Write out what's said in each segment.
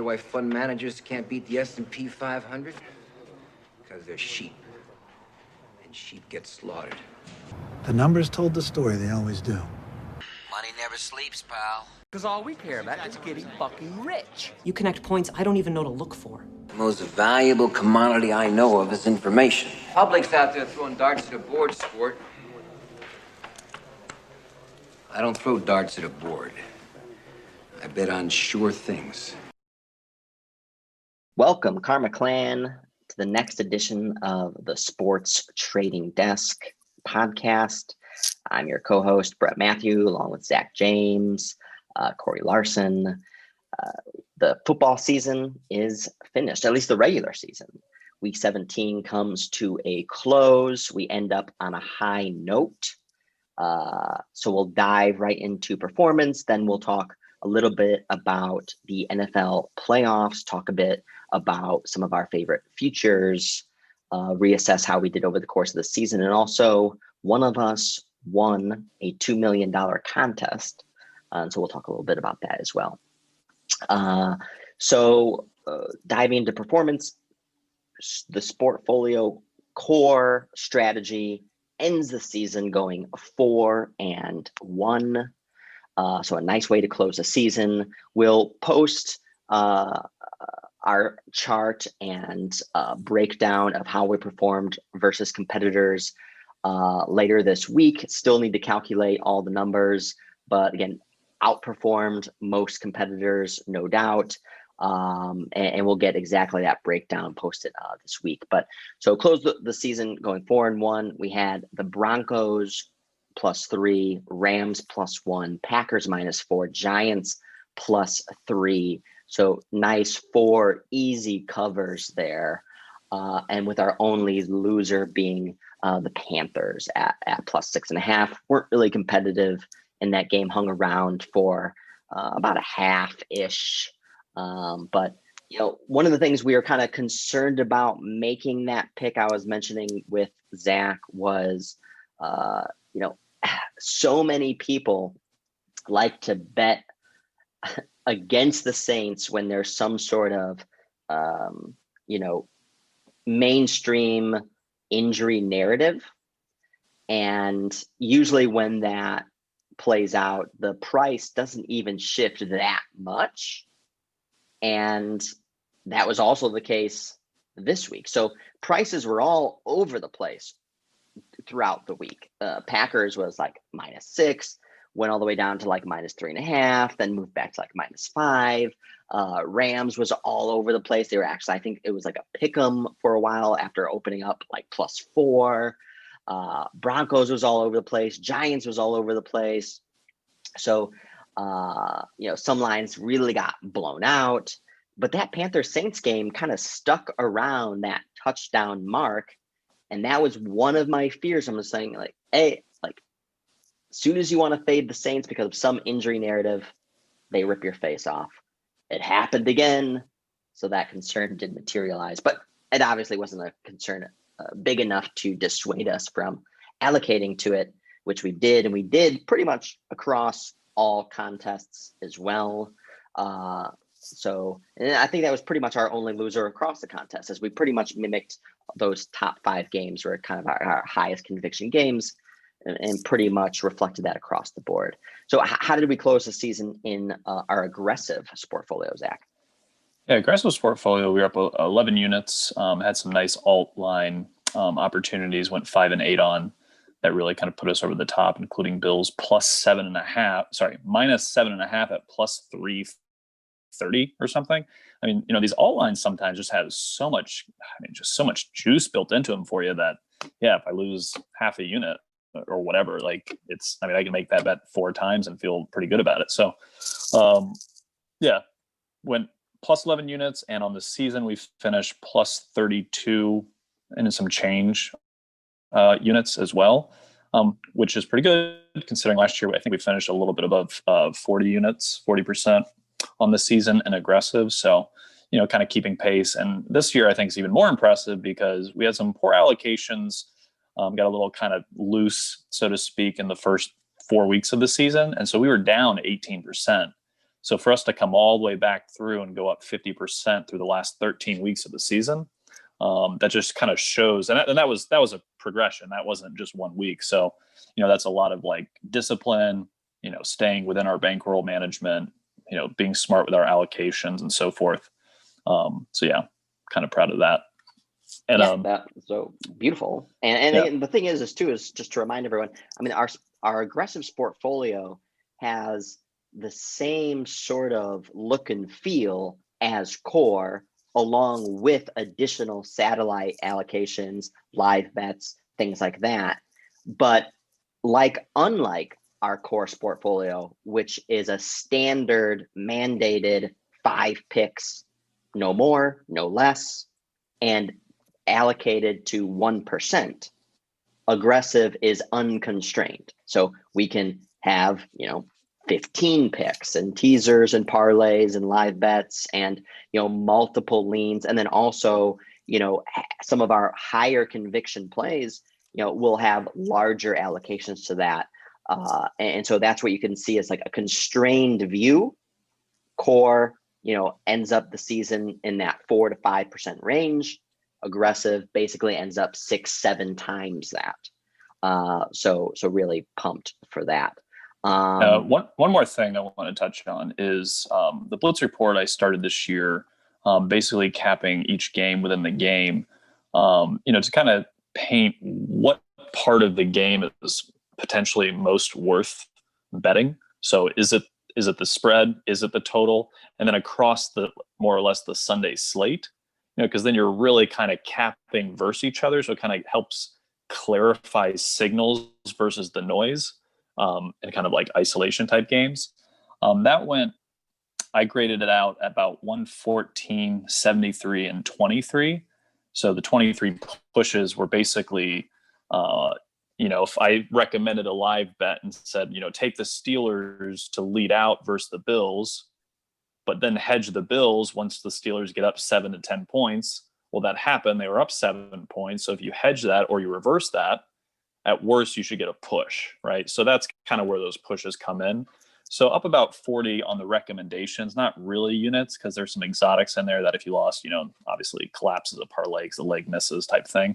wonder why fund managers can't beat the S&P 500? Because they're sheep. And sheep get slaughtered. The numbers told the story, they always do. Money never sleeps, pal. Because all we care about is getting fucking rich. You connect points I don't even know to look for. The most valuable commodity I know of is information. Public's out there throwing darts at a board sport. I don't throw darts at a board. I bet on sure things. Welcome, Karma Clan, to the next edition of the Sports Trading Desk podcast. I'm your co-host, Brett Matthew, along with Zach James, Corey Larson. The football season is finished, at least the regular season. Week 17 comes to a close. We end up on a high note. So we'll dive right into performance. Then we'll talk a little bit about the NFL playoffs, talk a bit about some of our favorite futures, reassess how we did over the course of the season. And also, one of us won a $2 million contest. So we'll talk a little bit about that as well. So diving into performance, the Sportfolio core strategy ends the season going 4-1. So a nice way to close the season. We'll post our chart and breakdown of how we performed versus competitors later this week. Still need to calculate all the numbers, but again, outperformed most competitors, no doubt. And we'll get exactly that breakdown posted this week. But so close the season going 4-1. We had the Broncos +3, Rams +1, Packers -4, Giants +3. So nice 4 easy covers there. And with our only loser being the Panthers at +6.5. Weren't really competitive in that game, hung around for about a half-ish. But, you know, one of the things we were kind of concerned about making that pick I was mentioning with Zach was, you know, so many people like to bet against the Saints when there's some sort of, you know, mainstream injury narrative. And usually when that plays out, the price doesn't even shift that much. And that was also the case this week. So prices were all over the place throughout the week. Packers was like -6, went all the way down to like -3.5, then moved back to like -5. Rams was all over the place. They were actually, I think it was like a pick 'em for a while after opening up like +4. Broncos was all over the place. Giants was all over the place. So, you know, some lines really got blown out, but that Panthers Saints game kind of stuck around that touchdown mark. And that was one of my fears. I'm just saying, like, hey, like, as soon as you want to fade the Saints because of some injury narrative, they rip your face off. It happened again. So that concern did materialize, but it obviously wasn't a concern big enough to dissuade us from allocating to it, which we did. And we did pretty much across all contests as well. So and I think that was pretty much our only loser across the contest, as we pretty much mimicked those top 5 games were kind of our highest conviction games and pretty much reflected that across the board. So how did we close the season in our aggressive portfolio, Zach? Yeah, aggressive portfolio, we were up 11 units, had some nice alt line opportunities, went 5 and 8 on. That really kind of put us over the top, including Bills -7.5 at +330 or something. I mean, you know, alt lines sometimes just have so much juice built into them for you that, yeah, if I lose half a unit or whatever, like I can make that bet 4 times and feel pretty good about it. So, yeah, went +11 units, and on the season we finished +32 and some change units as well, which is pretty good considering last year I think we finished a little bit above 40% on the season in aggressive. So, you know, kind of keeping pace. And this year I think is even more impressive because we had some poor allocations, got a little kind of loose, so to speak, in the first 4 weeks of the season. And so we were down 18%. So for us to come all the way back through and go up 50% through the last 13 weeks of the season, that just kind of shows, and that was a progression. That wasn't just 1 week. So, that's a lot of like discipline, staying within our bankroll management, being smart with our allocations and so forth. So yeah, kind of proud of that. And that's so beautiful. And the thing is just to remind everyone, I mean, our aggressive sportfolio has the same sort of look and feel as core, along with additional satellite allocations, live bets, things like that. But unlike our core portfolio, which is a standard mandated 5 picks, no more, no less, and allocated to 1%, aggressive is unconstrained. So we can have, 15 picks and teasers and parlays and live bets and, multiple leans. And then also, some of our higher conviction plays, will have larger allocations to that. And so that's what you can see as like a constrained view. Core, ends up the season in that 4 to 5% range. Aggressive basically ends up 6-7 times that. So really pumped for that. One more thing I want to touch on is the Blitz Report I started this year, basically capping each game within the game, to kind of paint what part of the game is potentially most worth betting. So is it the spread? Is it the total? And then across the more or less the Sunday slate, because then you're really kind of capping versus each other. So it kind of helps clarify signals versus the noise. And kind of like isolation type games. I graded it out at about 114, 73, and 23. So the 23 pushes were basically, if I recommended a live bet and said, take the Steelers to lead out versus the Bills, but then hedge the Bills once the Steelers get up 7 to 10 points. Well, that happened. They were up 7 points. So if you hedge that or you reverse that, at worst, you should get a push, right? So that's kind of where those pushes come in. So up about 40 on the recommendations, not really units, because there's some exotics in there that if you lost, obviously collapses a parlay because the leg misses type thing.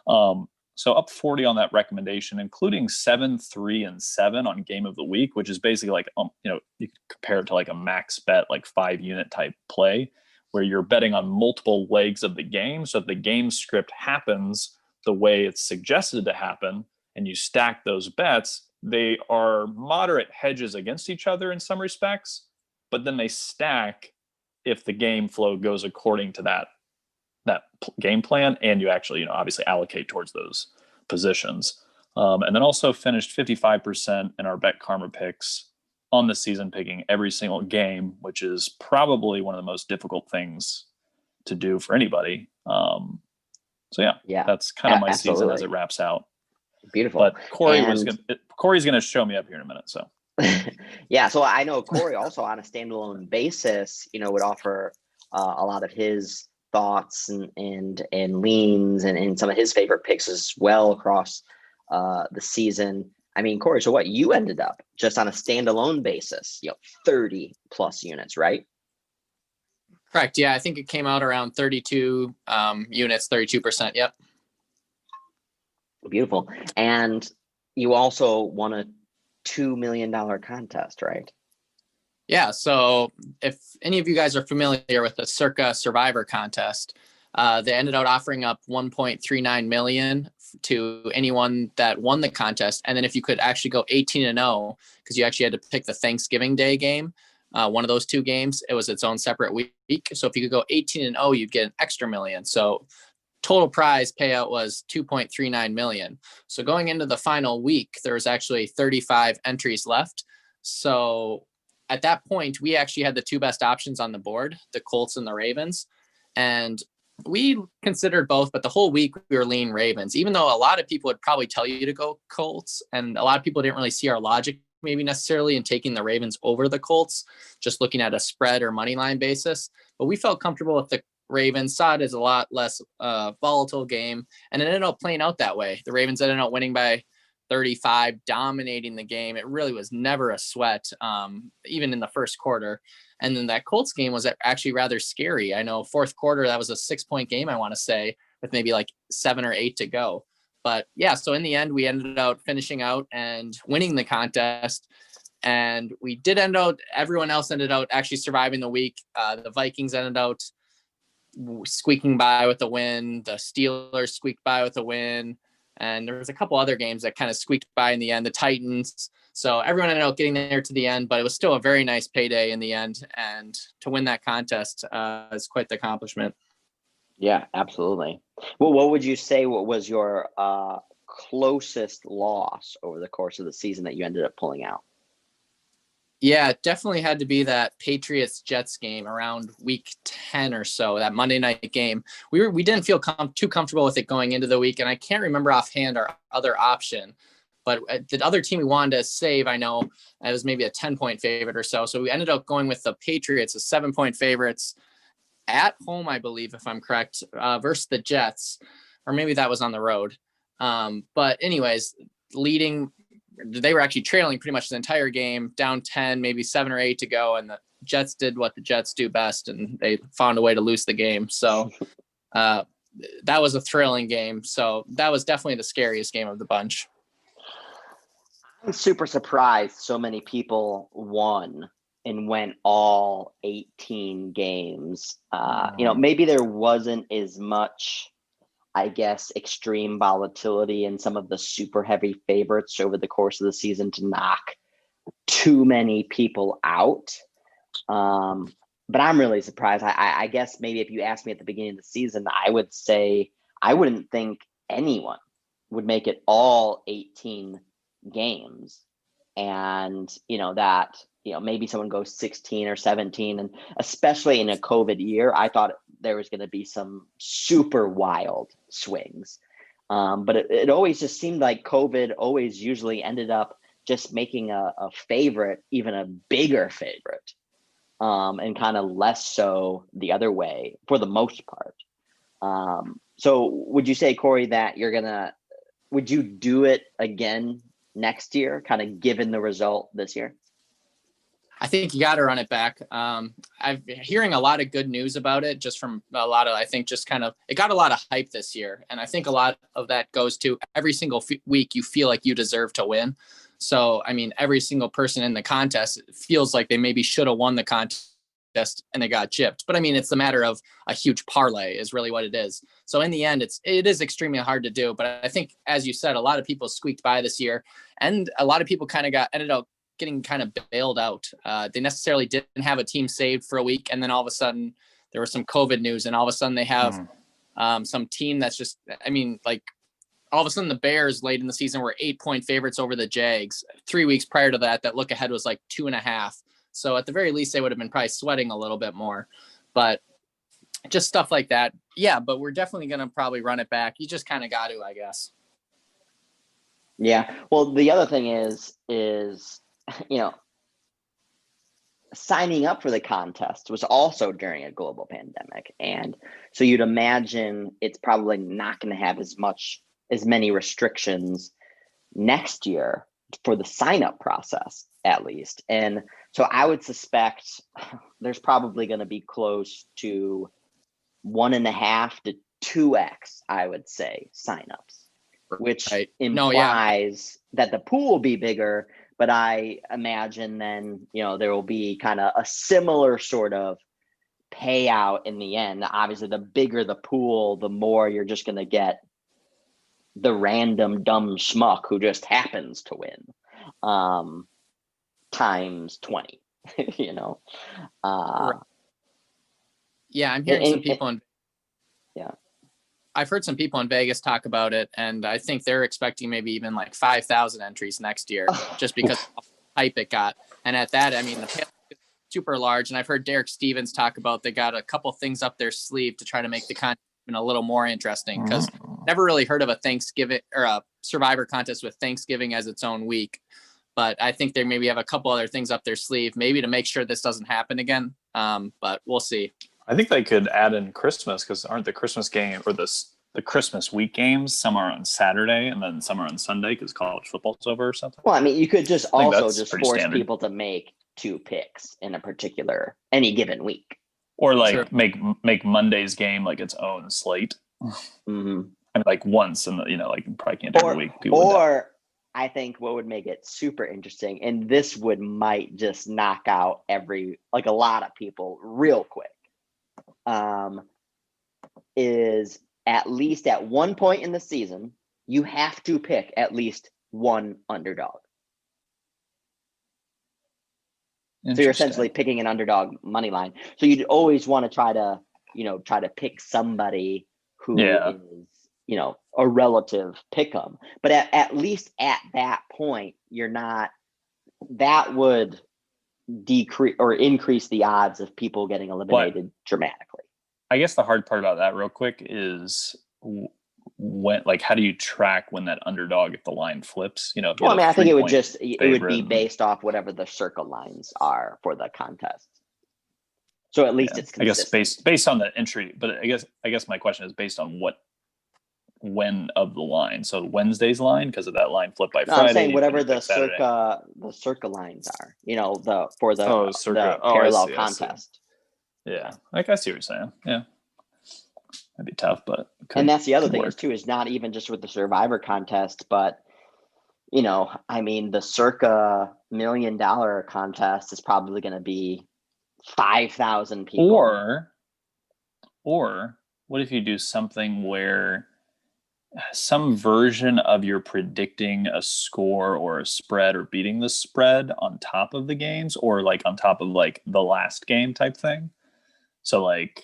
So up 40 on that recommendation, including 7, 3, and 7 on game of the week, which is basically like, you could compare it to like a max bet, like 5-unit type play, where you're betting on multiple legs of the game. So if the game script happens the way it's suggested to happen, and you stack those bets, they are moderate hedges against each other in some respects, but then they stack if the game flow goes according to that game plan, and you actually, obviously allocate towards those positions. And then also finished 55% in our Bet Karma picks on the season, picking every single game, which is probably one of the most difficult things to do for anybody. So yeah, that's kind of my season as it wraps out. Beautiful. But Corey's going to show me up here in a minute. So yeah, so I know Corey also on a standalone basis, would offer a lot of his thoughts and leans and some of his favorite picks as well across the season. I mean, Corey, so what you ended up just on a standalone basis, 30 plus units, right? Correct. Yeah, I think it came out around 32 units, 32%. Yep. Beautiful. And you also won a $2 million contest, right? Yeah. So if any of you guys are familiar with the Circa Survivor contest, they ended up offering up 1.39 million to anyone that won the contest. And then if you could actually go 18-0, because you actually had to pick the Thanksgiving Day game, one of those 2 games, it was its own separate week. So if you could go 18-0, you'd get an extra million. So total prize payout was 2.39 million. So going into the final week, there was actually 35 entries left. So at that point, we actually had the 2 best options on the board, the Colts and the Ravens. And we considered both, but the whole week we were leaning Ravens, even though a lot of people would probably tell you to go Colts. And a lot of people didn't really see our logic maybe necessarily in taking the Ravens over the Colts, just looking at a spread or money line basis. But we felt comfortable with the Ravens. Saw it as a lot less volatile game, and it ended up playing out that way. The Ravens ended up winning by 35, dominating the game. It really was never a sweat, even in the first quarter. And then that Colts game was actually rather scary. I know fourth quarter, that was a 6-point game, I want to say, with maybe like 7 or 8 to go. But yeah, so in the end, we ended out finishing out and winning the contest. And we did end out, everyone else ended out actually surviving the week. The Vikings ended out squeaking by with a win. The Steelers squeaked by with a win. And there was a couple other games that kind of squeaked by in the end, the Titans. So everyone ended up getting there to the end, but it was still a very nice payday in the end. And to win that contest is quite the accomplishment. Yeah, absolutely. Well, what would you say what was your closest loss over the course of the season that you ended up pulling out? Yeah, it definitely had to be that Patriots-Jets game around week 10 or so, that Monday night game. We didn't feel too comfortable with it going into the week, and I can't remember offhand our other option. But the other team we wanted to save, I know, it was maybe a 10-point favorite or so. So we ended up going with the Patriots, a 7-point favorites at home, I believe, if I'm correct, versus the Jets, or maybe that was on the road. But anyways, they were actually trailing pretty much the entire game, down 10, maybe 7 or 8 to go. And the Jets did what the Jets do best, and they found a way to lose the game. So that was a thrilling game. So that was definitely the scariest game of the bunch. I'm super surprised so many people won and went all 18 games. Maybe there wasn't as much, I guess, extreme volatility in some of the super heavy favorites over the course of the season to knock too many people out. But I'm really surprised. I guess maybe if you asked me at the beginning of the season, I would say I wouldn't think anyone would make it all 18 games. And, maybe someone goes 16 or 17. And especially in a COVID year, I thought there was going to be some super wild swings. But it always just seemed like COVID always usually ended up just making a favorite even a bigger favorite, and kind of less so the other way for the most part. So would you say, Corey, that would you do it again next year, kind of given the result this year? I think you got to run it back. I've been hearing a lot of good news about it, just from a lot of, I think just kind of, it got a lot of hype this year. And I think a lot of that goes to every single week you feel like you deserve to win. So, I mean, every single person in the contest feels like they maybe should have won the contest and they got gypped. But I mean, it's a matter of a huge parlay is really what it is. So in the end, it is extremely hard to do. But I think, as you said, a lot of people squeaked by this year, and a lot of people kind of ended up getting kind of bailed out. They necessarily didn't have a team saved for a week, and then all of a sudden there was some COVID news, and all of a sudden they have some team that's just, I mean, like all of a sudden the Bears late in the season were 8-point favorites over the Jags. 3 weeks prior to that look ahead was like 2.5. So at the very least, they would have been probably sweating a little bit more, but just stuff like that. Yeah, but we're definitely going to probably run it back. You just kind of got to, I guess. Yeah. Well, the other thing is, signing up for the contest was also during a global pandemic. And so you'd imagine it's probably not going to have as many restrictions next year for the sign-up process, at least. And so I would suspect there's probably going to be close to 1.5 to 2x, I would say, signups, which implies that the pool will be bigger. But I imagine then, there will be kind of a similar sort of payout in the end. Obviously, the bigger the pool, the more you're just going to get the random dumb schmuck who just happens to win, times 20, Yeah, I'm hearing some people yeah. I've heard some people in Vegas talk about it, and I think they're expecting maybe even like 5,000 entries next year, just because of how hype it got. And at that, I mean, the payout is super large. And I've heard Derek Stevens talk about they got a couple things up their sleeve to try to make the content a little more interesting, because never really heard of a Thanksgiving or a Survivor contest with Thanksgiving as its own week. But I think they maybe have a couple other things up their sleeve, maybe to make sure this doesn't happen again. But we'll see. I think they could add in Christmas, because aren't the Christmas game or the the Christmas week games. Some are on Saturday and then some are on Sunday because college football's over or something. Well, I mean, you could just I think also that's just pretty force standard. people to make 2 picks in a particular any given week. Or like Sure. make Monday's game like its own slate. Mm-hmm. I mean, like once in the, like you probably can't do every week. People would die. Or I think what would make it super interesting, and this might just knock out a lot of people real quick, is at least at one point in the season, you have to pick at least one underdog. So you're essentially picking an underdog money line. So you'd always want to try to pick somebody who is, a relative pick 'em. But at least at that point, that would decrease or increase the odds of people getting eliminated dramatically. I guess the hard part about that real quick is when, like, how do you track when that underdog, if the line flips, Well, I mean, I think it would be based off whatever the Circa lines are for the contest. So at least it's consistent. I guess based on the entry, but I guess my question is based on when of the line. So Wednesday's line, because of that line flip by Friday. I'm saying whatever the Circa lines are, the parallel contest. Yeah, like I see what you're saying. Yeah, that'd be tough, but and that's the other thing is not even just with the Survivor contest, but I mean, the Circa $1 million contest is probably going to be 5,000 people. Or what if you do something where some version of you're predicting a score or a spread or beating the spread on top of the games, or like on top of like the last game type thing? So like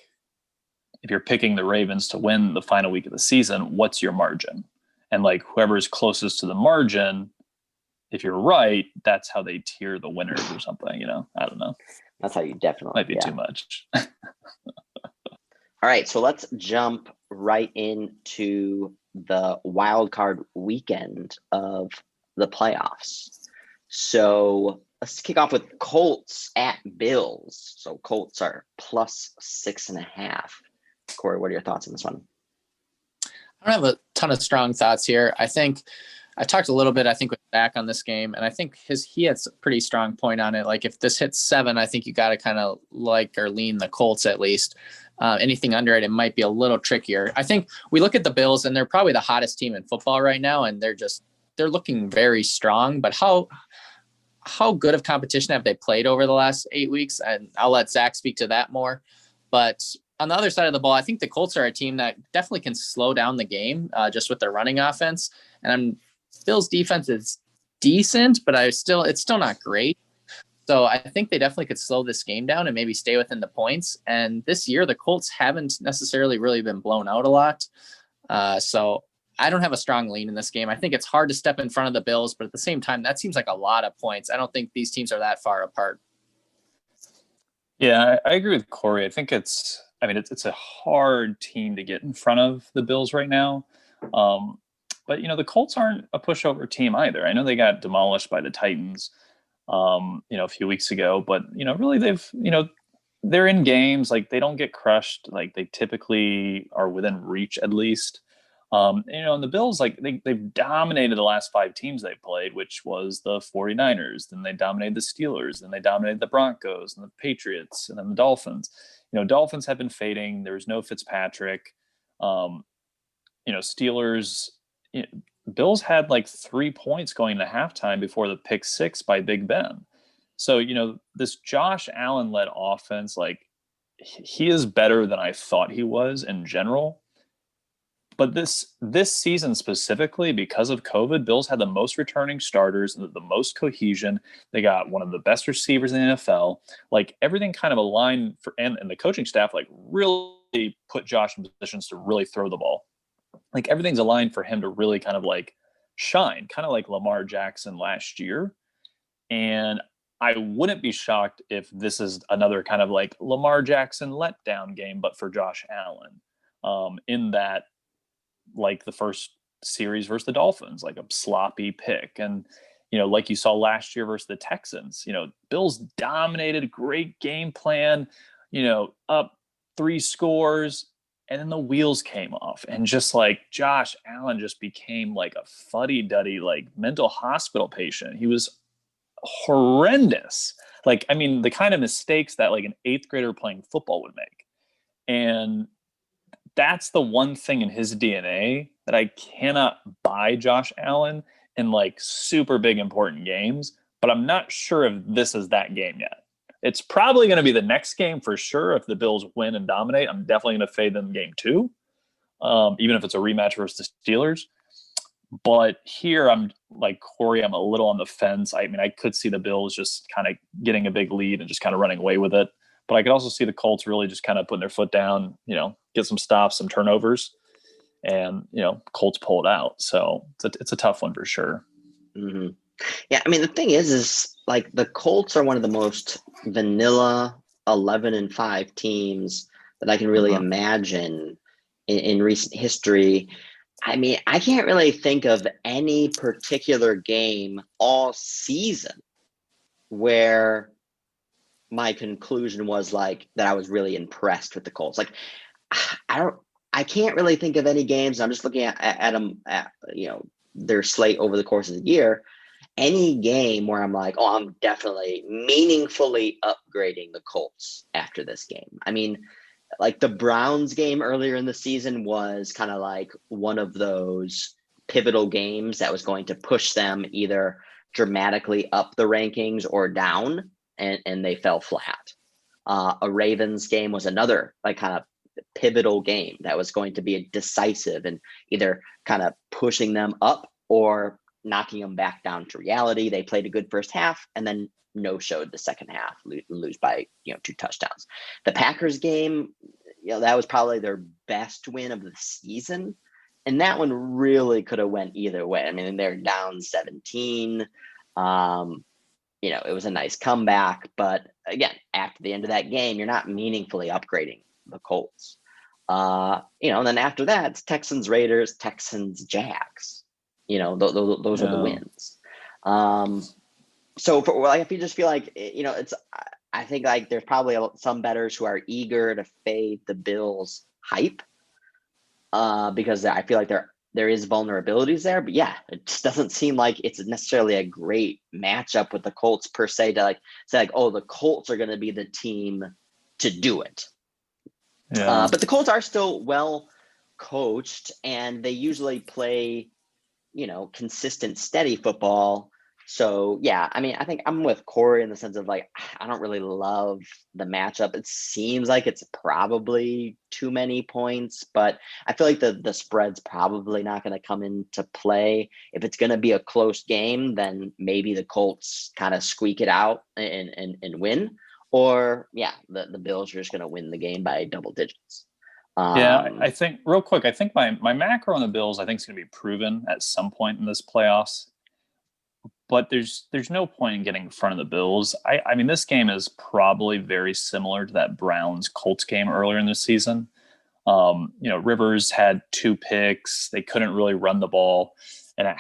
if you're picking the Ravens to win the final week of the season, what's your margin? And like whoever's closest to the margin, if you're right, that's how they tier the winners or something, I don't know. That's how you definitely might be too much. All right, so let's jump right into the wild card weekend of the playoffs. So let's kick off with Colts at Bills. So Colts are +6.5. Corey, what are your thoughts on this one? I don't have a ton of strong thoughts here. I think I talked a little bit, with Zach on this game, and I think he had a pretty strong point on it. Like if this hits 7, I think you got to kind of like or lean the Colts at least. Anything under it might be a little trickier. I think we look at the Bills, and they're probably the hottest team in football right now, and they're looking very strong. But how good of competition have they played over the last 8 weeks? And I'll let Zach speak to that more. But on the other side of the ball, I think the Colts are a team that definitely can slow down the game just with their running offense. And Bills defense is decent, but it's still not great. So I think they definitely could slow this game down and maybe stay within the points. And this year, the Colts haven't necessarily really been blown out a lot. So I don't have a strong lean in this game. I think it's hard to step in front of the Bills, but at the same time, that seems like a lot of points. I don't think these teams are that far apart. Yeah, I agree with Corey. I think it's a hard team to get in front of the Bills right now. But, the Colts aren't a pushover team either. I know they got demolished by the Titans, a few weeks ago, but, really they're in games, like they don't get crushed. Like they typically are within reach at least. And the Bills, like they've dominated the last 5 teams they played, which was the 49ers. Then they dominated the Steelers. Then they dominated the Broncos and the Patriots and then the Dolphins. Dolphins have been fading. There's no Fitzpatrick. Steelers, Bills had like 3 points going to halftime before the pick 6 by Big Ben. So, this Josh Allen led offense, like he is better than I thought he was in general. But this season specifically, because of COVID, Bills had the most returning starters, the most cohesion. They got one of the best receivers in the NFL. Like everything kind of aligned and the coaching staff like really put Josh in positions to really throw the ball. Like everything's aligned for him to really kind of like shine, kind of like Lamar Jackson last year. And I wouldn't be shocked if this is another kind of like Lamar Jackson letdown game, but for Josh Allen, in that, like the first series versus the Dolphins, like a sloppy pick. And, like you saw last year versus the Texans, Bills dominated, great game plan, up 3 scores, And then the wheels came off, and just like Josh Allen just became like a fuddy-duddy, like mental hospital patient. He was horrendous. Like, I mean, the kind of mistakes that like an 8th grader playing football would make. And that's the one thing in his DNA that I cannot buy Josh Allen in like super big important games, but I'm not sure if this is that game yet. It's probably going to be the next game for sure. If the Bills win and dominate, I'm definitely going to fade them game 2, even if it's a rematch versus the Steelers. But here I'm like Corey, I'm a little on the fence. I mean, I could see the Bills just kind of getting a big lead and just kind of running away with it. But I could also see the Colts really just kind of putting their foot down, get some stops, some turnovers, and, Colts pull it out. So it's a tough one for sure. Mm-hmm. Yeah, I mean, the thing is like the Colts are one of the most vanilla 11-5 teams that I can really imagine in recent history. I mean, I can't really think of any particular game all season where my conclusion was like that I was really impressed with the Colts. Like, I can't really think of any games. I'm just looking at them, their slate over the course of the year. Any game where I'm like, oh, I'm definitely meaningfully upgrading the Colts after this game. I mean, like the Browns game earlier in the season was kind of like one of those pivotal games that was going to push them either dramatically up the rankings or down, and they fell flat. A Ravens game was another like kind of pivotal game that was going to be decisive and either kind of pushing them up or knocking them back down to reality. They played a good first half and then no-showed the second half, lose by 2 touchdowns. The Packers game, that was probably their best win of the season, and that one really could have went either way. I mean, they're down 17. It was a nice comeback, but again, after the end of that game, you're not meaningfully upgrading the Colts. And then after that, it's Texans, Raiders, Texans, Jags. Those are the wins. So if you just feel like, I think like there's probably some bettors who are eager to fade the Bills hype because I feel like there is vulnerabilities there. But yeah, it just doesn't seem like it's necessarily a great matchup with the Colts per se to like say like, oh, the Colts are going to be the team to do it. Yeah. But the Colts are still well coached, and they usually play consistent, steady football. So yeah, I mean, I think I'm with Corey in the sense of like, I don't really love the matchup. It seems like it's probably too many points, but I feel like the spread's probably not going to come into play. If it's going to be a close game, then maybe the Colts kind of squeak it out and win. Or yeah, the Bills are just going to win the game by double digits. I think real quick, I think my macro on the Bills, I think is going to be proven at some point in this playoffs, but there's no point in getting in front of the Bills. I mean, this game is probably very similar to that Browns Colts game earlier in the season. Rivers had 2 picks. They couldn't really run the ball. And,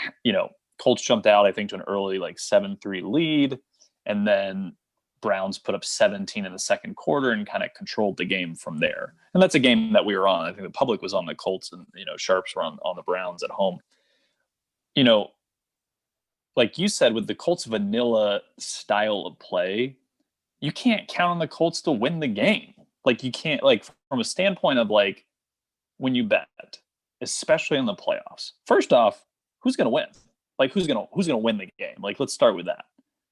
Colts jumped out, I think, to an early like 7-3 lead. And then Browns put up 17 in the second quarter and kind of controlled the game from there. And that's a game that we were on. I think the public was on the Colts, and, sharps were on the Browns at home. Like you said, with the Colts vanilla style of play, you can't count on the Colts to win the game. Like you can't, like from a standpoint of like when you bet, especially in the playoffs, first off, who's going to win? Like who's going to win the game? Like, let's start with that.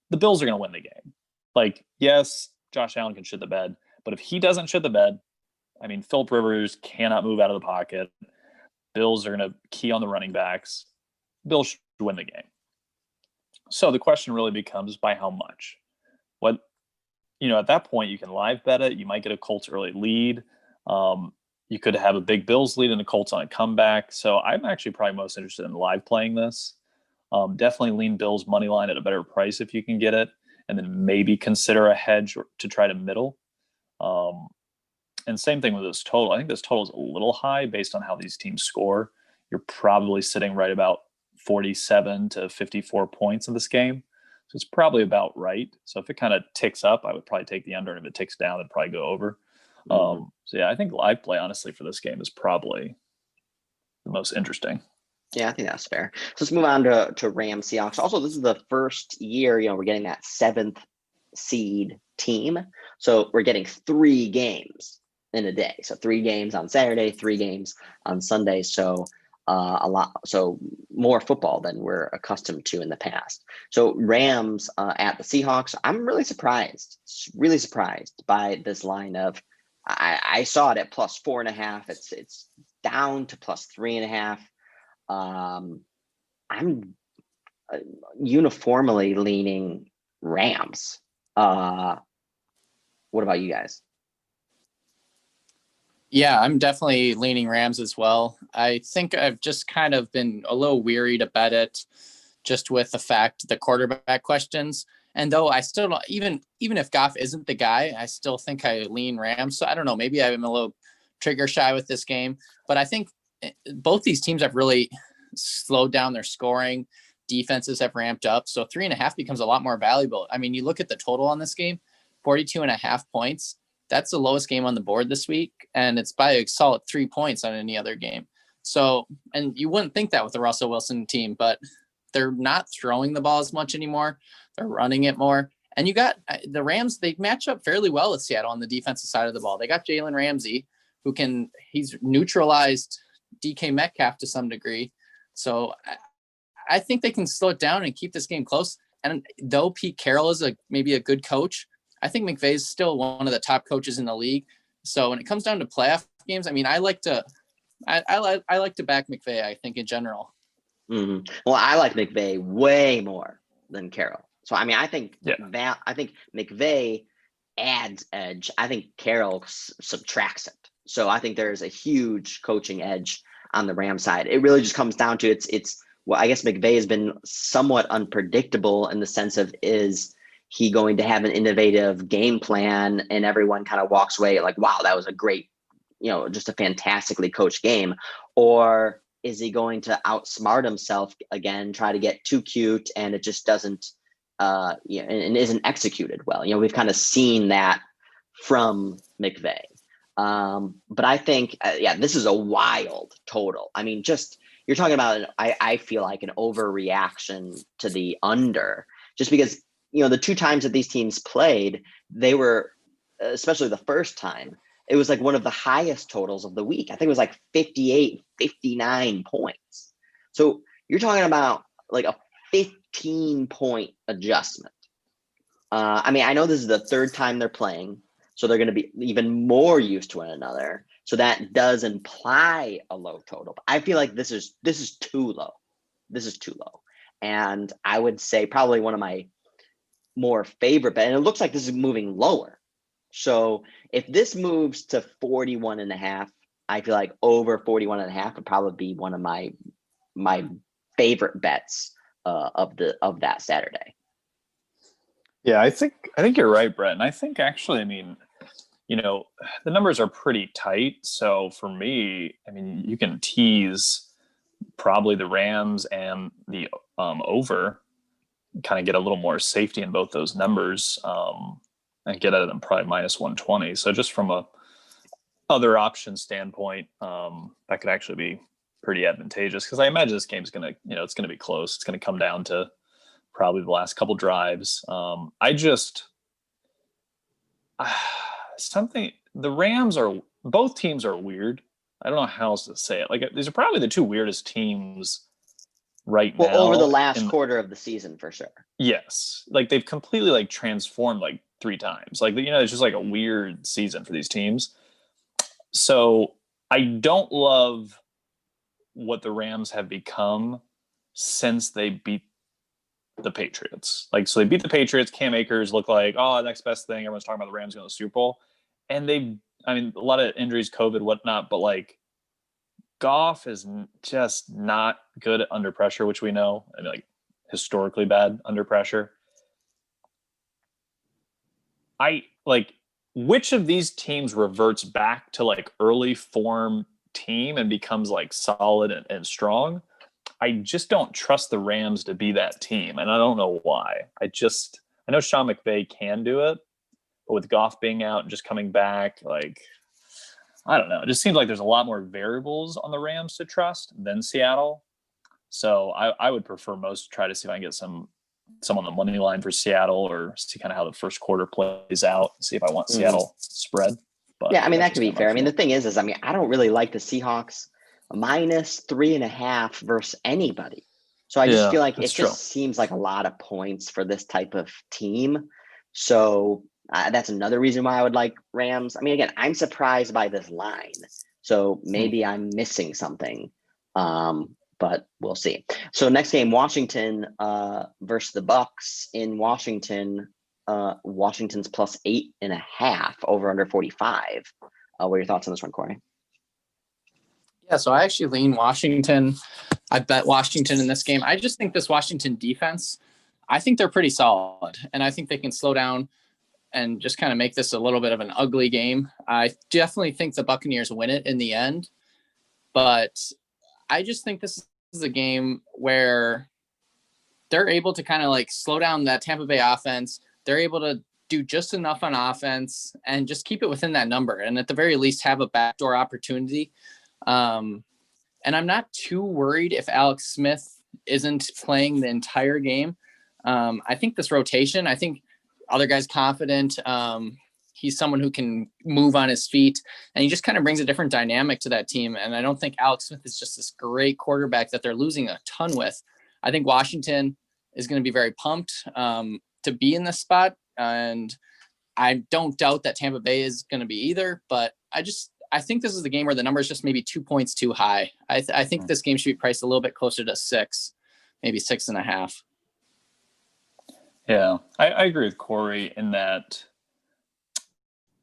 The Bills are going to win the game. Like, yes, Josh Allen can shit the bed, but if he doesn't shit the bed, I mean, Phillip Rivers cannot move out of the pocket. Bills are going to key on the running backs. Bills should win the game. So the question really becomes by how much? What, at that point you can live bet it. You might get a Colts early lead. You could have a big Bills lead and the Colts on a comeback. So I'm actually probably most interested in live playing this. Definitely lean Bills money line at a better price if you can get it. And then maybe consider a hedge to try to middle. And same thing with this total. I think this total is a little high based on how these teams score. You're probably sitting right about 47 to 54 points in this game. So it's probably about right. So if it kind of ticks up, I would probably take the under. And if it ticks down, it'd probably go over. So yeah, I think live play honestly for this game is probably the most interesting. Yeah, I think that's fair. So let's move on to Rams Seahawks. Also, this is the first year, we're getting that 7th seed team. So we're getting 3 games in a day. So 3 games on Saturday, 3 games on Sunday. So so more football than we're accustomed to in the past. So Rams at the Seahawks. I'm really surprised by this line of. I saw it at +4.5. It's down to +3.5. I'm uniformly leaning Rams. What about you guys? Yeah, I'm definitely leaning Rams as well. I think I've just kind of been a little weary to bet it, just with the quarterback questions. And though I still don't, even if Goff isn't the guy, I still think I lean Rams. So I don't know, maybe I'm a little trigger shy with this game, but I think both these teams have really slowed down their scoring. Defenses have ramped up. So 3.5 becomes a lot more valuable. I mean, you look at the total on this game, 42.5 points. That's the lowest game on the board this week. And it's by a solid 3 points on any other game. So, and you wouldn't think that with the Russell Wilson team, but they're not throwing the ball as much anymore. They're running it more. And you got the Rams, they match up fairly well with Seattle on the defensive side of the ball. They got Jalen Ramsey, he's neutralized DK Metcalf to some degree. So I think they can slow it down and keep this game close. And though Pete Carroll is maybe a good coach, I think McVay is still one of the top coaches in the league. So when it comes down to playoff games, I mean, I like to back McVay, I think, in general. Mm-hmm. Well, I like McVay way more than Carroll. So I mean, I think McVay adds edge. I think Carroll subtracts it. So I think there's a huge coaching edge on the Ram side. It really just comes down to it's well, I guess McVay has been somewhat unpredictable in the sense of, is he going to have an innovative game plan and everyone kind of walks away like, wow, that was a great, just a fantastically coached game? Or is he going to outsmart himself again, try to get too cute, and it just doesn't, and isn't executed well? We've kind of seen that from McVay. But I think, this is a wild total. I mean, you're talking about, I feel like an overreaction to the under, just because, the 2 times that these teams played, they were, especially the first time, it was like one of the highest totals of the week. I think it was like 58, 59 points. So you're talking about like a 15-point adjustment. I mean, I know this is the 3rd time they're playing, so they're going to be even more used to one another. So that does imply a low total. But I feel like this is too low. This is too low. And I would say probably one of my more favorite bet, and it looks like this is moving lower. So if this moves to 41.5, I feel like over 41.5 would probably be one of my favorite bets of that Saturday. Yeah, I think you're right, Brett. And I think actually, I mean, the numbers are pretty tight. So for me, I mean, you can tease probably the Rams and the over, kind of get a little more safety in both those numbers, and get at them probably -120. So just from a other option standpoint, that could actually be pretty advantageous, because I imagine this game's going to, it's going to be close. It's going to come down to probably the last couple drives. The Rams both teams are weird. I don't know how else to say it. Like, these are probably the 2 weirdest teams right now. Over the last quarter of the season, for sure. Yes. Like, they've completely like transformed like 3 times. Like, it's just like a weird season for these teams. So I don't love what the Rams have become since they beat the Patriots. Like, so they beat the Patriots. Cam Akers looked like, next best thing. Everyone's talking about the Rams going to the Super Bowl. And a lot of injuries, COVID, whatnot, but like, Goff is just not good under pressure, which we know, and like historically bad under pressure. Which of these teams reverts back to like early form team and becomes like solid and strong? I just don't trust the Rams to be that team, and I don't know why. I know Sean McVay can do it, but with Goff being out and just coming back, like, I don't know. It just seems like there's a lot more variables on the Rams to trust than Seattle. So I would prefer most to try to see if I can get some on the money line for Seattle, or see kind of how the first quarter plays out, see if I want Seattle spread. But yeah, I mean, that that's could be just fair. I kinda mean, my the thing is, I mean, I don't really like the Seahawks -3.5 versus anybody. So I just Yeah, feel like that's it true. just seems like a lot of points for this type of team. So that's another reason why I would like Rams. I mean, again, I'm surprised by this line. So maybe I'm missing something. But we'll see. So next game, Washington versus the Bucks in Washington. Washington's +8.5 over under 45. What are your thoughts on this one, Corey? Yeah, so I actually lean Washington. I bet Washington in this game. I just think this Washington defense, I think they're pretty solid, and I think they can slow down and just kind of make this a little bit of an ugly game. I definitely think the Buccaneers win it in the end, but I just think this is a game where they're able to kind of like slow down that Tampa Bay offense. They're able to do just enough on offense and just keep it within that number, and at the very least have a backdoor opportunity. And I'm not too worried if Alex Smith isn't playing the entire game. I think this rotation, I think other guys confident. He's someone who can move on his feet, and he just kind of brings a different dynamic to that team. And I don't think Alex Smith is just this great quarterback that they're losing a ton with. I think Washington is going to be very pumped to be in this spot. And I don't doubt that Tampa Bay is going to be either, but I think this is the game where the number is just maybe 2 points too high. I think this game should be priced a little bit closer to 6, maybe 6.5. Yeah, I agree with Corey in that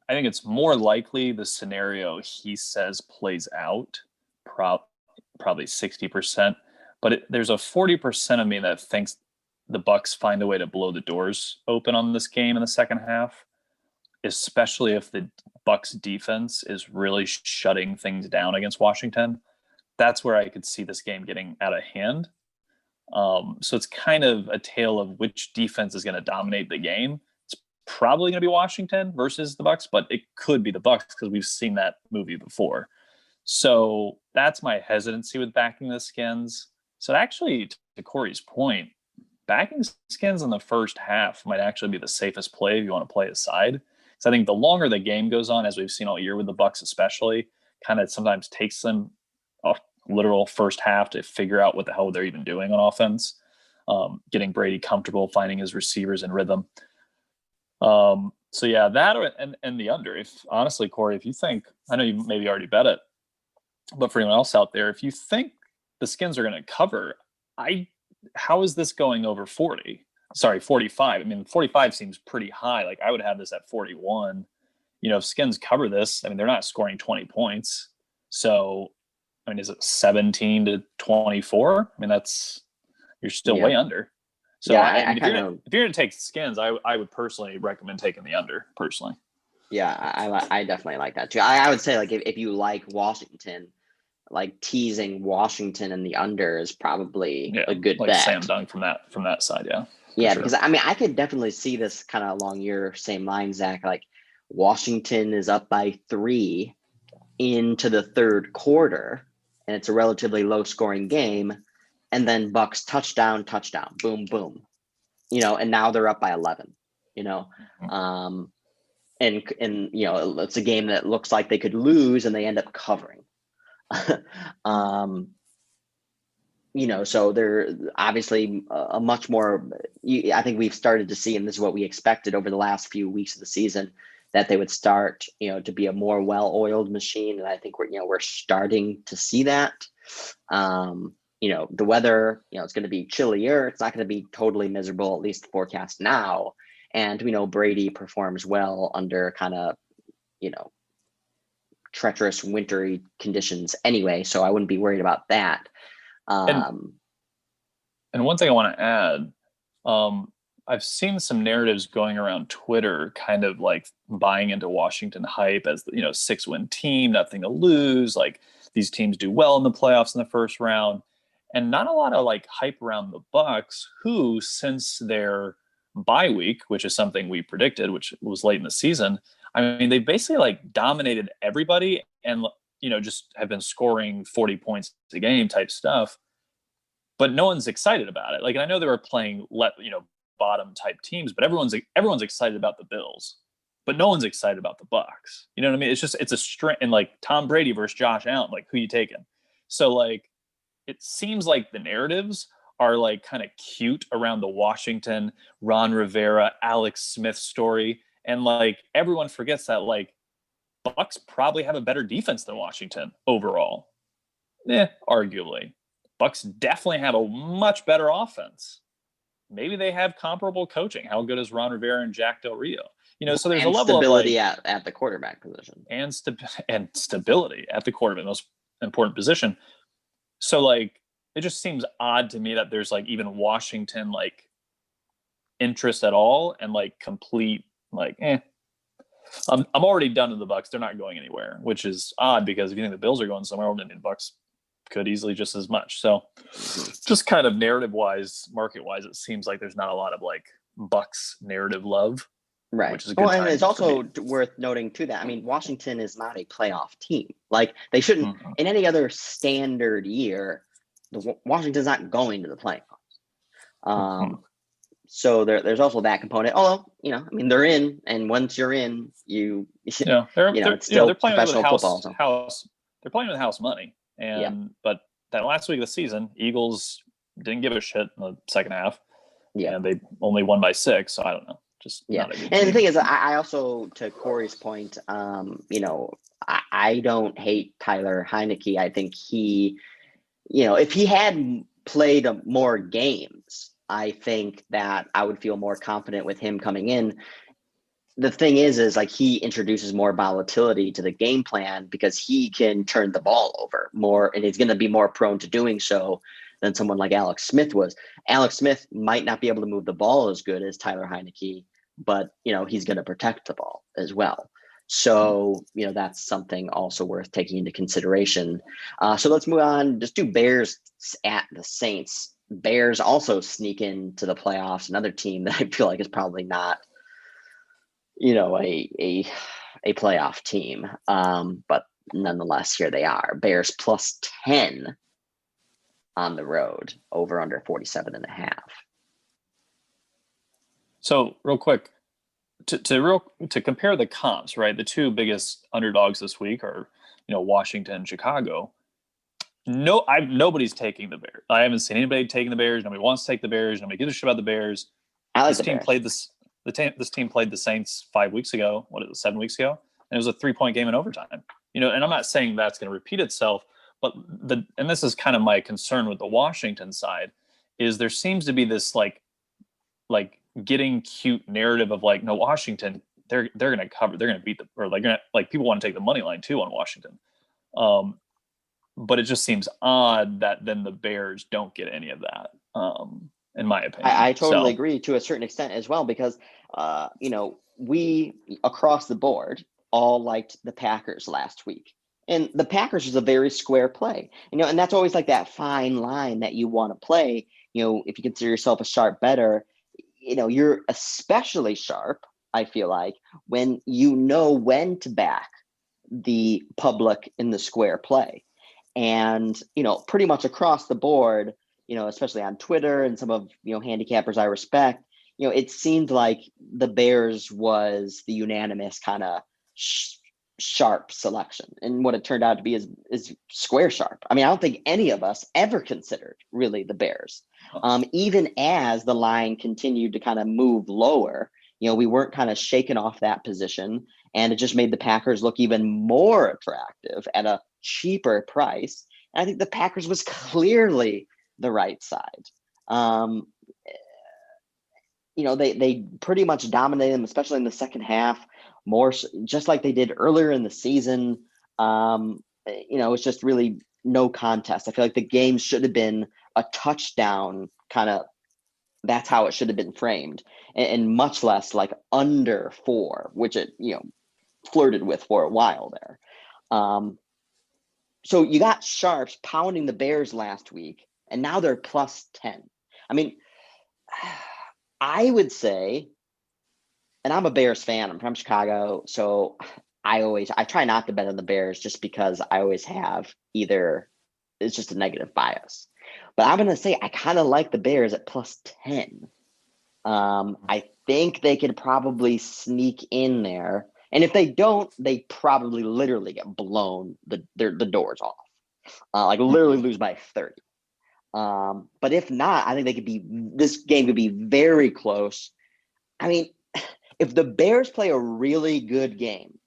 I think it's more likely the scenario he says plays out, probably 60%. But there's a 40% of me that thinks the Bucks find a way to blow the doors open on this game in the second half, especially if the Bucks defense is really shutting things down against Washington. That's where I could see this game getting out of hand. So it's kind of a tale of which defense is going to dominate the game. It's probably going to be Washington versus the Bucks, but it could be the Bucks because we've seen that movie before. So that's my hesitancy with backing the Skins. So actually, to Corey's point, backing Skins in the first half might actually be the safest play if you want to play aside. So I think the longer the game goes on, as we've seen all year with the Bucks especially, kind of sometimes takes them a literal first half to figure out what the hell they're even doing on offense, getting Brady comfortable, finding his receivers in rhythm. So yeah, that and the under. If honestly, Corey, if you think, I know you maybe already bet it, but for anyone else out there, if you think the Skins are going to cover, how is this going over 40? Sorry, 45. I mean, 45 seems pretty high. Like I would have this at 41. If Skins cover this, I mean, they're not scoring 20 points. So, I mean, is it 17 to 24? I mean, you're still way under. So yeah, I mean, if you're going to take Skins, I would personally recommend taking the under personally. Yeah, I definitely like that too. I would say like if you like Washington, like teasing Washington and the under is probably a good like bet. Sam dunk from that side, yeah. Yeah, Sure. because I mean I could definitely see this kind of along your same line, Zach. Like Washington is up by 3 into the third quarter, and it's a relatively low scoring game, and then Bucks touchdown, boom, boom, and now they're up by 11. And it's a game that looks like they could lose, and they end up covering. So they're obviously a much more, I think we've started to see, and this is what we expected over the last few weeks of the season, that they would start, to be a more well-oiled machine. And I think we're starting to see that. The weather, it's going to be chillier. It's not going to be totally miserable, at least the forecast now. And we know Brady performs well under kind of, treacherous wintry conditions anyway. So I wouldn't be worried about that. And one thing I want to add, I've seen some narratives going around Twitter, kind of like buying into Washington hype as 6-win team, nothing to lose. Like these teams do well in the playoffs in the first round, and not a lot of like hype around the Bucks, who since their bye week, which is something we predicted, which was late in the season. I mean, they basically like dominated everybody and, just have been scoring 40 points a game type stuff, but no one's excited about it. Like, I know they were playing, bottom type teams, but everyone's excited about the Bills, but no one's excited about the Bucs. You know what I mean? It's a string, and like Tom Brady versus Josh Allen, like who you taking? So like, it seems like the narratives are like kind of cute around the Washington, Ron Rivera, Alex Smith story. And like everyone forgets that like Bucs probably have a better defense than Washington overall. Arguably. Bucs definitely have a much better offense. Maybe they have comparable coaching. How good is Ron Rivera and Jack Del Rio? So there's a level stability of like, at the quarterback position and stability at the quarterback, most important position. So like, it just seems odd to me that there's like even Washington like interest at all, and like complete like I'm already done with the Bucs. They're not going anywhere, which is odd because if you think the Bills are going somewhere, then the Bucs could easily just as much. So just kind of narrative wise, market wise, it seems like there's not a lot of like Bucs narrative love. Right. Which is a good and it's also worth noting too that, I mean, Washington is not a playoff team. Like they shouldn't, in any other standard year, Washington's not going to the playoffs. So there's also that component. Although, I mean, they're in, and once you're in, it's still they're playing professional with football. So. They're playing with house money. But that last week of the season, Eagles didn't give a shit in the second half. Yeah. And they only won by 6. So I don't know. Not a good team. The thing is, I also, to Corey's point, I don't hate Tyler Heineke. I think he, if he had played more games, I think that I would feel more confident with him coming in. The thing is like he introduces more volatility to the game plan because he can turn the ball over more, and he's going to be more prone to doing so than someone like Alex Smith was. Alex Smith might not be able to move the ball as good as Tyler Heineke, but he's going to protect the ball as well. So that's something also worth taking into consideration. So let's move on. Just do Bears at the Saints. Bears also sneak into the playoffs. Another team that I feel like is probably not, a playoff team. But nonetheless, here they are. Bears plus 10 on the road, over under 47.5. So real quick, to compare the comps, right? The two biggest underdogs this week are, Washington and Chicago. Nobody's taking the Bears. I haven't seen anybody taking the Bears. Nobody wants to take the Bears. Nobody gives a shit about the Bears. This team played the Saints 5 weeks ago. 7 weeks ago? And it was a 3-point game in overtime. And I'm not saying that's going to repeat itself, but and this is kind of my concern with the Washington side, is there seems to be this like getting cute narrative of like, no, Washington, they're going to cover, they're going to beat people want to take the money line too on Washington. But it just seems odd that then the Bears don't get any of that, in my opinion. I totally agree to a certain extent as well, because, we across the board all liked the Packers last week. And the Packers is a very square play, and that's always like that fine line that you want to play. If you consider yourself a sharp bettor, you're especially sharp, I feel like, when when to back the public in the square play. And, pretty much across the board, especially on Twitter and some of, handicappers I respect, it seemed like the Bears was the unanimous kind of sharp selection. And what it turned out to be is square sharp. I mean, I don't think any of us ever considered really the Bears. Even as the line continued to kind of move lower, we weren't kind of shaken off that position. And it just made the Packers look even more attractive at a cheaper price. And I think the Packers was clearly the right side. They pretty much dominated them, especially in the second half, more just like they did earlier in the season. It's just really no contest. I feel like the game should have been a touchdown kind of. That's how it should have been framed, and much less like under 4, which it flirted with for a while there. So you got sharps pounding the Bears last week, and now they're plus 10. I mean, I would say, and I'm a Bears fan. I'm from Chicago, so I try not to bet on the Bears just because I always have either it's just a negative bias. But I'm gonna say I kind of like the Bears at +10. I think they could probably sneak in there, and if they don't, they probably literally get blown the doors off, like literally lose by 30. But if not, I think this game could be very close. I mean, if the Bears play a really good game,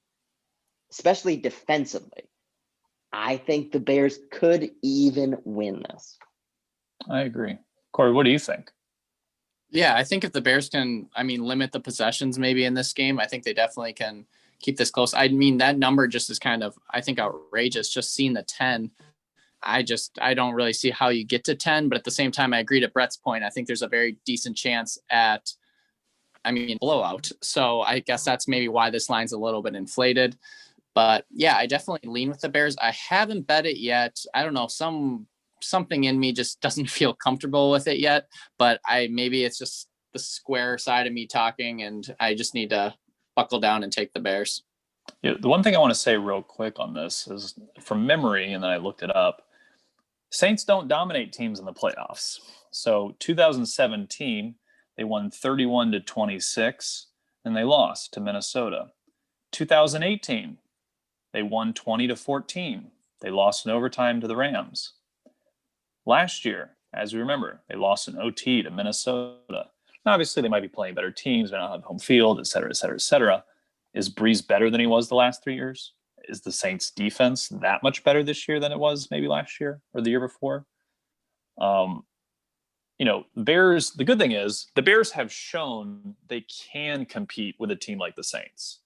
especially defensively, I think the Bears could even win this. I agree. Corey, what do you think? Yeah, I think if the Bears can, limit the possessions maybe in this game, I think they definitely can keep this close. I mean, that number just is kind of, I think, outrageous. Just seeing the 10, I don't really see how you get to 10. But at the same time, I agree to Brett's point. I think there's a very decent chance at, blowout. So I guess that's maybe why this line's a little bit inflated. But yeah, I definitely lean with the Bears. I haven't bet it yet. I don't know, something in me just doesn't feel comfortable with it yet, but maybe it's just the square side of me talking, and I just need to buckle down and take the Bears. Yeah, the one thing I want to say real quick on this is from memory, and then I looked it up. Saints don't dominate teams in the playoffs. So 2017, they won 31-26, and they lost to Minnesota. 2018, they won 20-14. They lost in overtime to the Rams. Last year, as we remember, they lost in OT to Minnesota. Now, obviously, they might be playing better teams, they don't have home field, et cetera, et cetera, et cetera. Is Breeze better than he was the last 3 years? Is the Saints defense that much better this year than it was maybe last year or the year before? Bears, the good thing is the Bears have shown they can compete with a team like the Saints.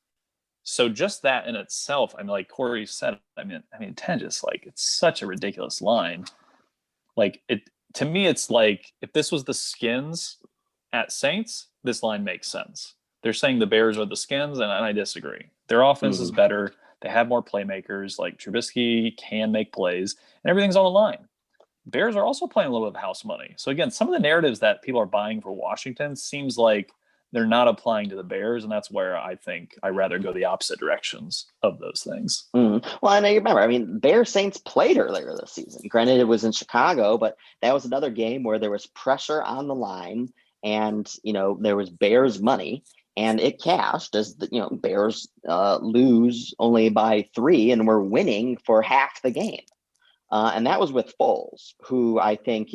So just that in itself, like Corey said, 10 just it's such a ridiculous line. To me, it's like if this was the Skins at Saints, this line makes sense. They're saying the Bears are the Skins, and I disagree. Their offense is better. They have more playmakers. Like Trubisky can make plays, and everything's on the line. Bears are also playing a little bit of house money. So again, some of the narratives that people are buying for Washington seems like they're not applying to the Bears, and that's where I think I rather go the opposite directions of those things. Well, I know you remember. Bears Saints played earlier this season. Granted, it was in Chicago, but that was another game where there was pressure on the line, and there was Bears money, and it cashed as the Bears lose only by 3, and we're winning for half the game. And that was with Foles, who I think,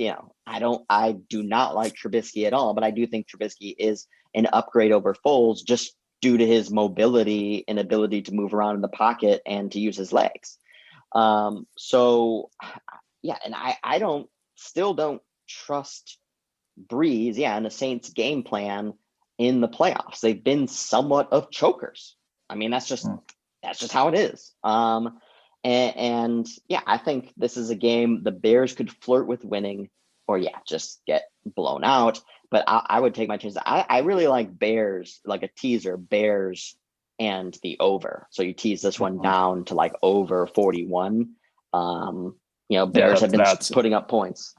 I do not like Trubisky at all, but I do think Trubisky is an upgrade over Foles just due to his mobility and ability to move around in the pocket and to use his legs. And I still don't trust Breeze, and the Saints game plan in the playoffs. They've been somewhat of chokers. That's just how it is. I think this is a game the Bears could flirt with winning, or just get blown out. But I would take my chances. I really like Bears, like a teaser, Bears and the over. So you tease this one down to over 41. Bears have been putting up points.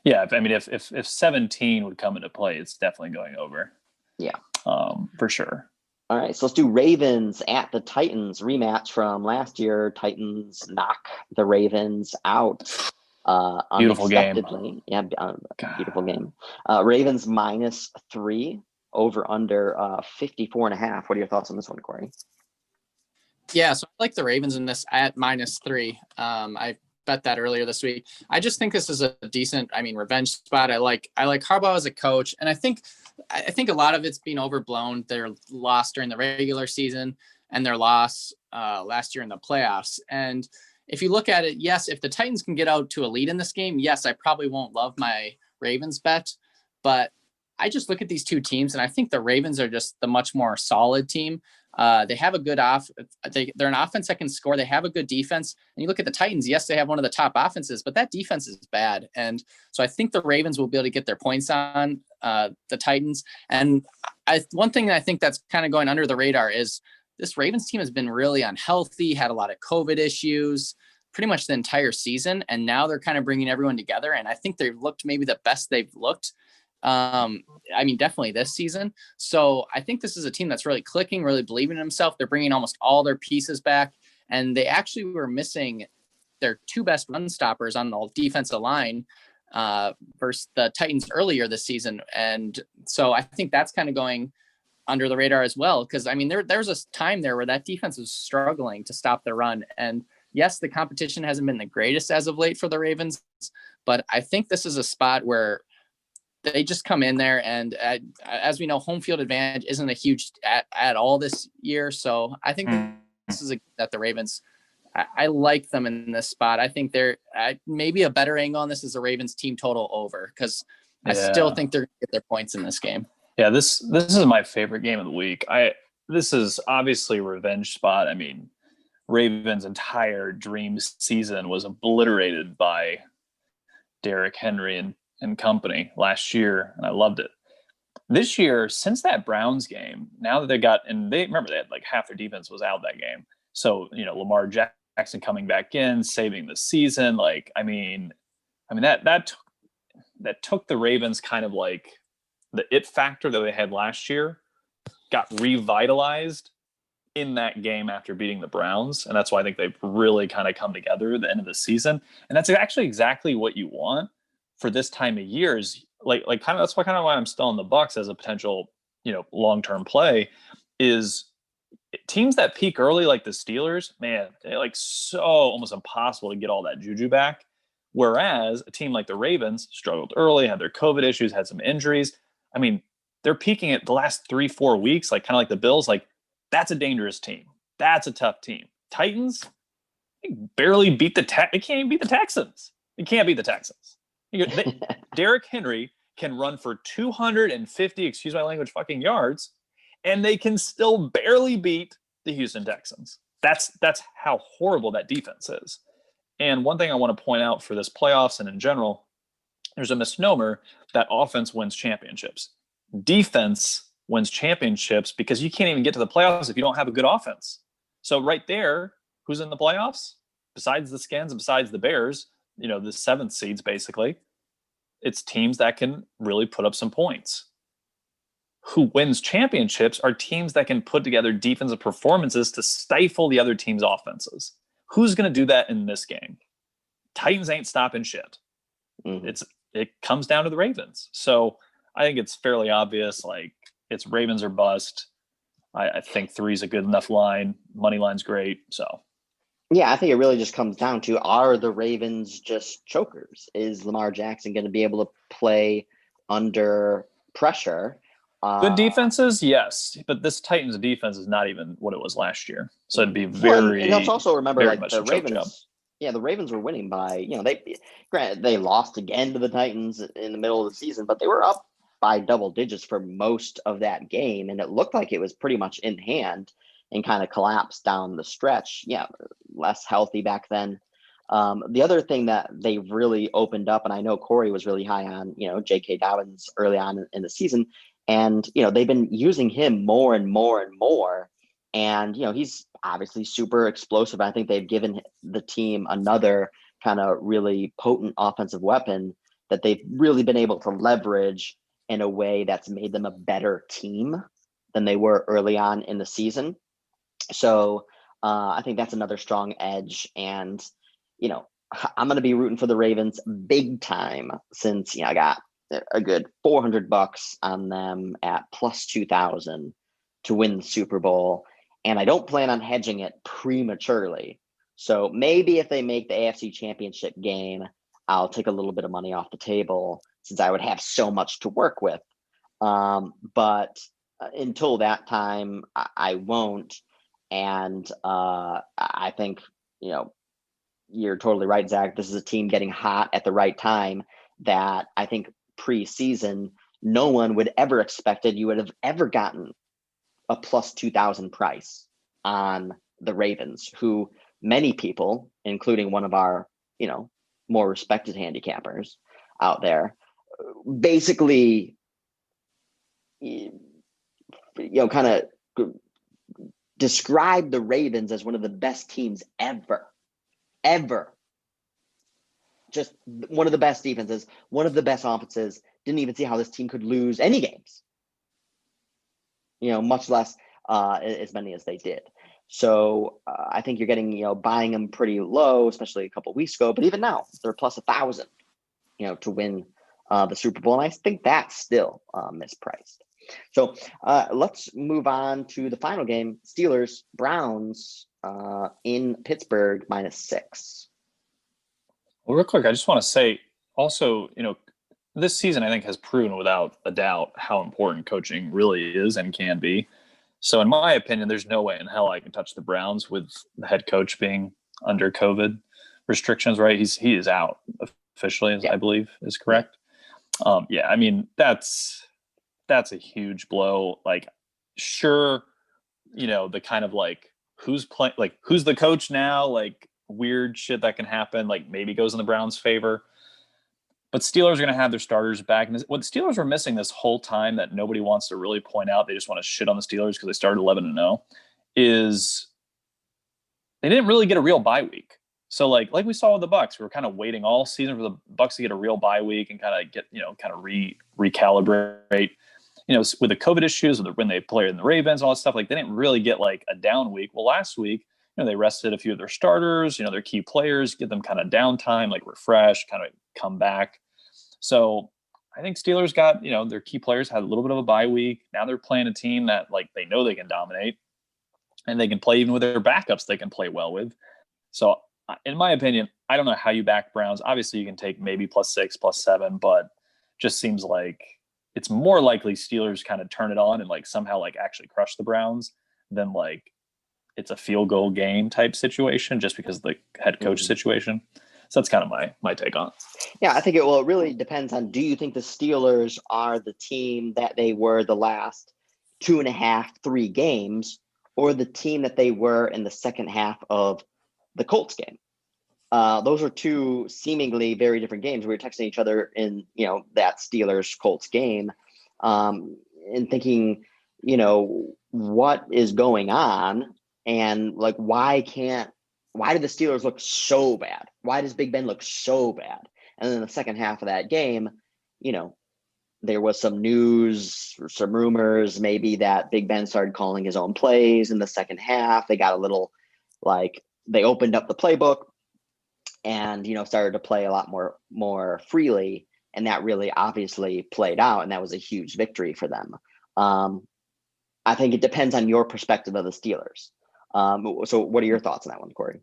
Yeah, if 17 would come into play, it's definitely going over. Yeah, for sure. All right, so let's do Ravens at the Titans rematch from last year. Titans knock the Ravens out. Beautiful game. Yeah, beautiful game. Ravens -3, over under 54.5. What are your thoughts on this one, Corey? Yeah, so I like the Ravens in this at -3. I bet that earlier this week. I just think this is a decent, revenge spot. I like Harbaugh as a coach, and I think a lot of it's being overblown. Their loss during the regular season and their loss last year in the playoffs. And if you look at it, yes, if the Titans can get out to a lead in this game, yes, I probably won't love my Ravens bet. But I just look at these two teams, and I think the Ravens are just the much more solid team. They have a good they're an offense that can score. They have a good defense. And you look at the Titans, yes, they have one of the top offenses, but that defense is bad. And so I think the Ravens will be able to get their points on the Titans. And one thing that I think that's kind of going under the radar is this Ravens team has been really unhealthy, had a lot of COVID issues pretty much the entire season. And now they're kind of bringing everyone together. And I think they've looked maybe the best they've looked I mean, definitely this season. So I think this is a team that's really clicking, really believing in himself. They're bringing almost all their pieces back, and they actually were missing their two best run stoppers on the defensive line versus the Titans earlier this season. And so I think that's kind of going under the radar as well. Cause I mean, there's a time there where that defense was struggling to stop the run. And yes, the competition hasn't been the greatest as of late for the Ravens, but I think this is a spot where they just come in there, and as we know, home field advantage isn't a huge at all this year. So I think this is that the Ravens, I like them in this spot. I think they're maybe a better angle on this is the Ravens team total over, because I still think they're going to get their points in this game. Yeah, this is my favorite game of the week. This is obviously a revenge spot. I mean, Ravens' entire dream season was obliterated by Derrick Henry and company last year, and I loved it. This year, since that Browns game, now that they remember they had like half their defense was out that game. So, Lamar Jackson coming back in, saving the season. Like, I mean that took the Ravens kind of like the it factor that they had last year, got revitalized in that game after beating the Browns. And that's why I think they've really kind of come together at the end of the season. And that's actually exactly what you want for this time of year, is that's why I'm still on the Bucs as a potential, long-term play, is teams that peak early, like the Steelers, man, they're like so almost impossible to get all that juju back. Whereas a team like the Ravens struggled early, had their COVID issues, had some injuries. I mean, they're peaking at the last 3-4 weeks, like kind of like the Bills. Like, that's a dangerous team. That's a tough team. Titans, they barely beat they can't even beat the Texans. They can't beat the Texans. Derrick Henry can run for 250, excuse my language, fucking yards, and they can still barely beat the Houston Texans. That's how horrible that defense is. And one thing I want to point out for this playoffs and in general, there's a misnomer that offense wins championships. Defense wins championships because you can't even get to the playoffs if you don't have a good offense. So right there, who's in the playoffs? Besides the Skins and besides the Bears, the 7th seeds, basically, it's teams that can really put up some points. Who wins championships are teams that can put together defensive performances to stifle the other team's offenses. Who's going to do that in this game? Titans ain't stopping shit. Mm-hmm. It comes down to the Ravens. So I think it's fairly obvious, like, it's Ravens or bust. I think 3 is a good enough line. Money line's great. So yeah, I think it really just comes down to, are the Ravens just chokers? Is Lamar Jackson going to be able to play under pressure? Good defenses, yes, but this Titans defense is not even what it was last year. So it'd be very. And let's also remember, like, the Ravens. Job. Yeah, the Ravens were winning by, they lost again to the Titans in the middle of the season, but they were up by double digits for most of that game, and it looked like it was pretty much in hand and kind of collapsed down the stretch. Yeah, less healthy back then. The other thing that they really opened up, and I know Corey was really high on, J.K. Dobbins early on in the season, and, they've been using him more and more and more. And, he's obviously super explosive. I think they've given the team another kind of really potent offensive weapon that they've really been able to leverage in a way that's made them a better team than they were early on in the season. So I think that's another strong edge. And, I'm going to be rooting for the Ravens big time, since, I got a good $400 on them at plus 2,000 to win the Super Bowl. And I don't plan on hedging it prematurely. So maybe if they make the AFC Championship game, I'll take a little bit of money off the table, since I would have so much to work with. But until that time, I won't. And I think, you're totally right, Zach. This is a team getting hot at the right time that I think preseason, no one would ever expected you would have ever gotten a plus 2,000 price on the Ravens, who many people, including one of our, more respected handicappers out there, basically, kind of describe the Ravens as one of the best teams ever. just one of the best defenses, one of the best offenses. Didn't even see how this team could lose any games, much less as many as they did. So I think you're getting, buying them pretty low, especially a couple of weeks ago. But even now, they're plus 1,000, to win the Super Bowl. And I think that's still mispriced. So let's move on to the final game, Steelers, Browns in Pittsburgh, -6. Well, real quick, I just want to say also, this season I think has proven without a doubt how important coaching really is and can be. So in my opinion, there's no way in hell I can touch the Browns with the head coach being under COVID restrictions, right? He is out officially, as I believe is correct. I mean, that's a huge blow. Like, sure, the kind of like who's playing, like who's the coach now, like weird shit that can happen, like maybe goes in the Browns' favor. But Steelers are going to have their starters back. And what the Steelers were missing this whole time that nobody wants to really point out, they just want to shit on the Steelers because they started 11-0, is they didn't really get a real bye week. So like we saw with the Bucs, we were kind of waiting all season for the Bucs to get a real bye week and kind of get, recalibrate. With the COVID issues, when they played in the Ravens, all that stuff, like they didn't really get like a down week. Well, last week, they rested a few of their starters, their key players, give them kind of downtime, like refresh, kind of come back. So I think Steelers got, their key players had a little bit of a bye week. Now they're playing a team that like they know they can dominate and they can play even with their backups they can play well with. So in my opinion, I don't know how you back Browns. Obviously you can take maybe +6, +7, but just seems like it's more likely Steelers kind of turn it on and like somehow like actually crush the Browns than like it's a field goal game type situation just because of the head coach situation. So that's kind of my take on it. Yeah, I think it really depends on, do you think the Steelers are the team that they were the last 2.5, 3 games, or the team that they were in the second half of the Colts game? Those are two seemingly very different games. We were texting each other in, that Steelers-Colts game and thinking, what is going on? And like, why did the Steelers look so bad? Why does Big Ben look so bad? And then the second half of that game, there was some news, some rumors, maybe that Big Ben started calling his own plays in the second half. They got a little they opened up the playbook and, started to play a lot more freely. And that really obviously played out. And that was a huge victory for them. I think it depends on your perspective of the Steelers. So what are your thoughts on that one, Corey?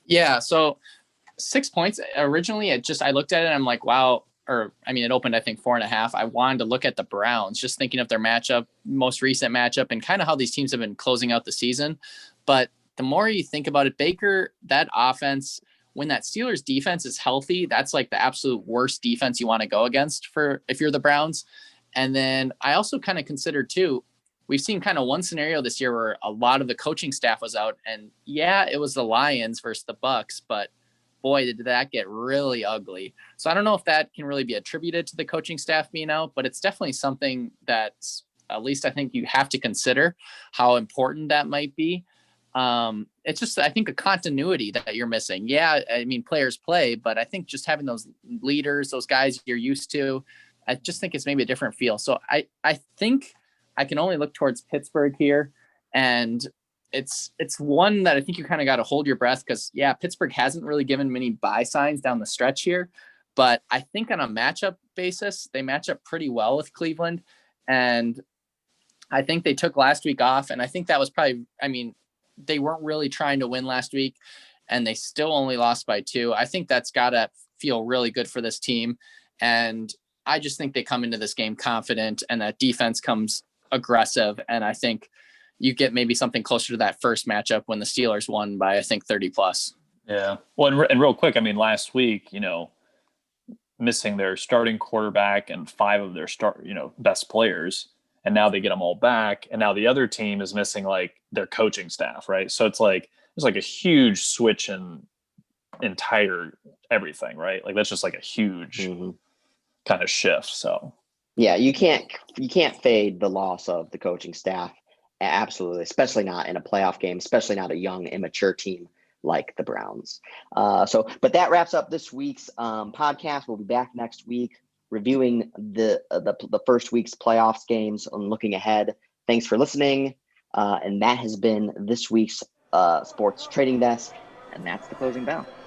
Yeah, so 6 points. Originally, I looked at it and I'm like, wow. It opened, I think, 4.5. I wanted to look at the Browns, just thinking of their most recent matchup, and kind of how these teams have been closing out the season. But the more you think about it, Baker, that offense, when that Steelers defense is healthy, that's like the absolute worst defense you want to go against if you're the Browns. And then I also kind of consider too, we've seen kind of one scenario this year where a lot of the coaching staff was out, and yeah, it was the Lions versus the Bucs, but boy, did that get really ugly. So I don't know if that can really be attributed to the coaching staff being out, but it's definitely something that's, at least I think you have to consider how important that might be. It's just, I think, a continuity that you're missing. Yeah, players play, but I think just having those leaders, those guys you're used to, I just think it's maybe a different feel. So I think I can only look towards Pittsburgh here, and it's one that I think you kind of got to hold your breath because, yeah, Pittsburgh hasn't really given many buy signs down the stretch here, but I think on a matchup basis, they match up pretty well with Cleveland, and I think they took last week off, and I think that was probably, they weren't really trying to win last week, and they still only lost by 2. I think that's got to feel really good for this team, and I just think they come into this game confident, and that defense comes aggressive, and I think you get maybe something closer to that first matchup when the Steelers won by, I think, 30+. Yeah. Well, and real quick, last week, missing their starting quarterback and 5 of their best players, and now they get them all back, and now the other team is missing like their coaching staff, right? So it's like there's like a huge switch in entire everything, right? Like that's just like a huge kind of shift. So yeah, you can't fade the loss of the coaching staff. Absolutely, especially not in a playoff game, especially not a young, immature team like the Browns. But that wraps up this week's podcast. We'll be back next week reviewing the first week's playoffs games and looking ahead. Thanks for listening. And that has been this week's Sports Trading Desk. And that's the closing bell.